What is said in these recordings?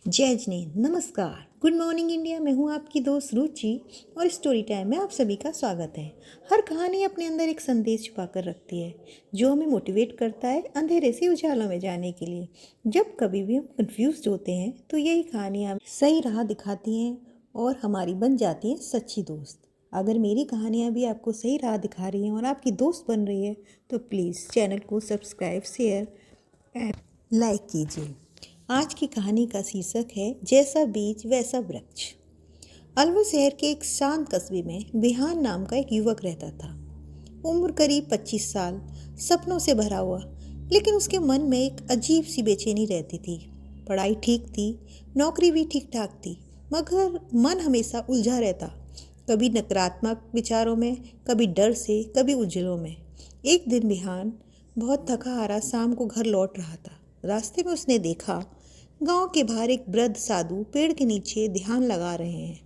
जय जिनेंद्र, नमस्कार। Good morning India. मैं हूँ आपकी दोस्त रुचि और स्टोरी टाइम में आप सभी का स्वागत है। हर कहानी अपने अंदर एक संदेश छुपा कर रखती है जो हमें मोटिवेट करता है अंधेरे से उजालों में जाने के लिए। जब कभी भी हम कंफ्यूज होते हैं तो यही कहानियाँ हमें सही राह दिखाती हैं और हमारी बन जाती हैं सच्ची दोस्त। अगर मेरी कहानियाँ भी आपको सही राह दिखा रही हैं और आपकी दोस्त बन रही है तो प्लीज़ चैनल को सब्सक्राइब, शेयर एंड लाइक कीजिए। आज की कहानी का शीर्षक है जैसा बीज वैसा वृक्ष। अलवर शहर के एक शांत कस्बे में बिहान नाम का एक युवक रहता था। उम्र करीब 25 साल, सपनों से भरा हुआ, लेकिन उसके मन में एक अजीब सी बेचैनी रहती थी। पढ़ाई ठीक थी, नौकरी भी ठीक ठाक थी, मगर मन हमेशा उलझा रहता, कभी नकारात्मक विचारों में, कभी डर से, कभी उलझनों में। एक दिन बिहान बहुत थका हारा शाम को घर लौट रहा था। रास्ते में उसने देखा गांव के बाहर एक वृद्ध साधु पेड़ के नीचे ध्यान लगा रहे हैं,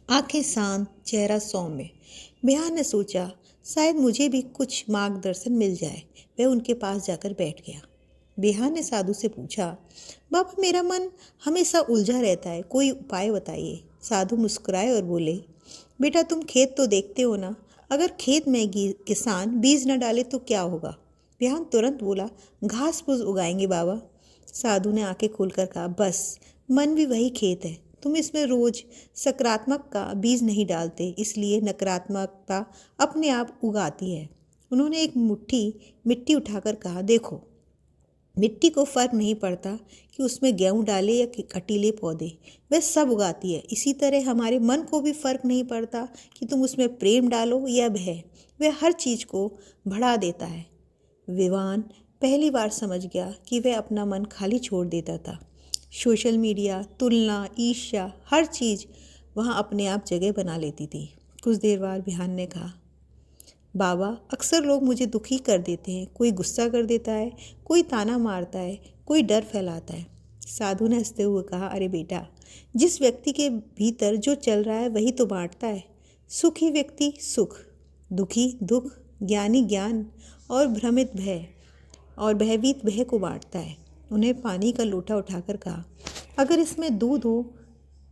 आंखें शांत, चेहरा सौम्य। बिहान ने सोचा शायद मुझे भी कुछ मार्गदर्शन मिल जाए। वह उनके पास जाकर बैठ गया। बिहान ने साधु से पूछा, बाबा मेरा मन हमेशा उलझा रहता है, कोई उपाय बताइए। साधु मुस्कुराए और बोले, बेटा तुम खेत तो देखते हो ना, अगर खेत में किसान बीज न डाले तो क्या होगा। बिहान तुरंत बोला, घास फूस उगाएंगे बाबा। साधु ने आंखें खोलकर कहा, बस मन भी वही खेत है, तुम इसमें रोज सकारात्मक का बीज नहीं डालते, इसलिए नकारात्मकता अपने आप उगाती है। उन्होंने एक मुट्ठी मिट्टी उठाकर कहा, देखो मिट्टी को फर्क नहीं पड़ता कि उसमें गेहूं डाले या कटीले पौधे, वह सब उगाती है। इसी तरह हमारे मन को भी फर्क नहीं पड़ता कि तुम उसमें प्रेम डालो या भय, वह हर चीज़ को बढ़ा देता है। विवान पहली बार समझ गया कि वह अपना मन खाली छोड़ देता था। सोशल मीडिया, तुलना, ईर्ष्या, हर चीज़ वहाँ अपने आप जगह बना लेती थी। कुछ देर बाद बिहान ने कहा, बाबा अक्सर लोग मुझे दुखी कर देते हैं, कोई गुस्सा कर देता है, कोई ताना मारता है, कोई डर फैलाता है। साधु ने हंसते हुए कहा, अरे बेटा, जिस व्यक्ति के भीतर जो चल रहा है वही तो बांटता है। सुखी व्यक्ति सुख, दुखी दुख, ज्ञानी ज्ञान और भ्रमित भय और भयभीत भय को बांटता है। उन्हें पानी का लोटा उठाकर कहा, अगर इसमें दूध हो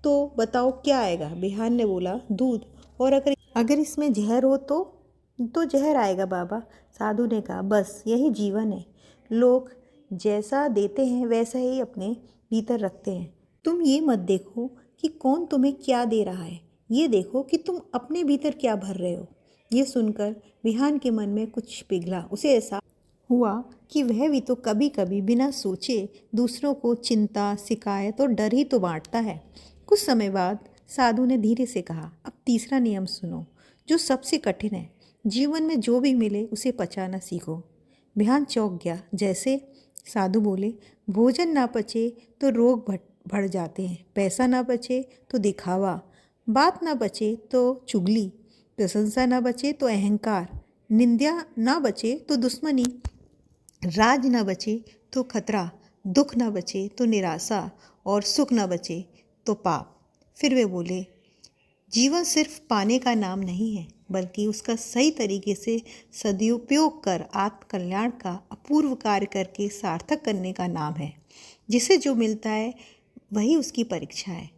तो बताओ क्या आएगा। बिहान ने बोला, दूध। और अगर इसमें जहर हो तो जहर आएगा बाबा। साधु ने कहा, बस यही जीवन है, लोग जैसा देते हैं वैसा ही अपने भीतर रखते हैं। तुम ये मत देखो कि कौन तुम्हें क्या दे रहा है, ये देखो कि तुम अपने भीतर क्या भर रहे हो। ये सुनकर बिहान के मन में कुछ पिघला। उसे ऐसा हुआ कि वह भी तो कभी कभी बिना सोचे दूसरों को चिंता, शिकायत और डर ही तो बांटता है। कुछ समय बाद साधु ने धीरे से कहा, अब तीसरा नियम सुनो, जो सबसे कठिन है। जीवन में जो भी मिले उसे पचाना सीखो। बिहान चौंक गया। जैसे? साधु बोले, भोजन ना पचे तो रोग बढ़ जाते हैं, पैसा ना बचे तो दिखावा, बात ना बचे तो चुगली, प्रशंसा ना बचे तो अहंकार, निंदा ना बचे तो दुश्मनी, राज न बचे तो खतरा, दुख न बचे तो निराशा और सुख न बचे तो पाप। फिर वे बोले, जीवन सिर्फ पाने का नाम नहीं है, बल्कि उसका सही तरीके से सदुपयोग कर आत्म कल्याण का अपूर्व कार्य करके सार्थक करने का नाम है। जिसे जो मिलता है वही उसकी परीक्षा है।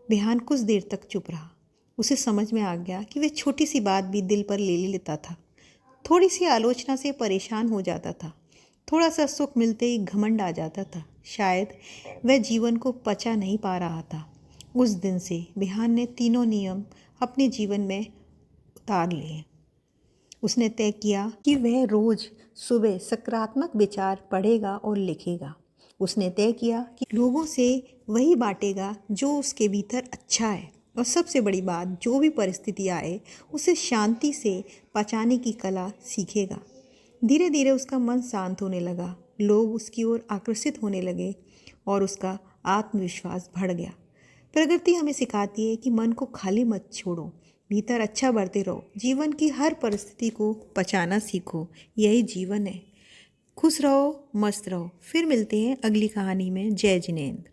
बिहान कुछ देर तक चुप रहा। उसे समझ में आ गया कि वह छोटी सी बात भी दिल पर ले लेता था, थोड़ी सी आलोचना से परेशान हो जाता था, थोड़ा सा सुख मिलते ही घमंड आ जाता था। शायद वह जीवन को पचा नहीं पा रहा था। उस दिन से बिहान ने तीनों नियम अपने जीवन में उतार लिए। उसने तय किया कि वह रोज सुबह सकारात्मक विचार पढ़ेगा और लिखेगा। उसने तय किया कि लोगों से वही बांटेगा जो उसके भीतर अच्छा है, और सबसे बड़ी बात, जो भी परिस्थिति आए उसे शांति से पचाने की कला सीखेगा। धीरे धीरे उसका मन शांत होने लगा, लोग उसकी ओर आकर्षित होने लगे और उसका आत्मविश्वास बढ़ गया। प्रकृति हमें सिखाती है कि मन को खाली मत छोड़ो, भीतर अच्छा बढ़ते रहो, जीवन की हर परिस्थिति को पचाना सीखो, यही जीवन है। खुश रहो, मस्त रहो। फिर मिलते हैं अगली कहानी में। जय जिनेंद्र।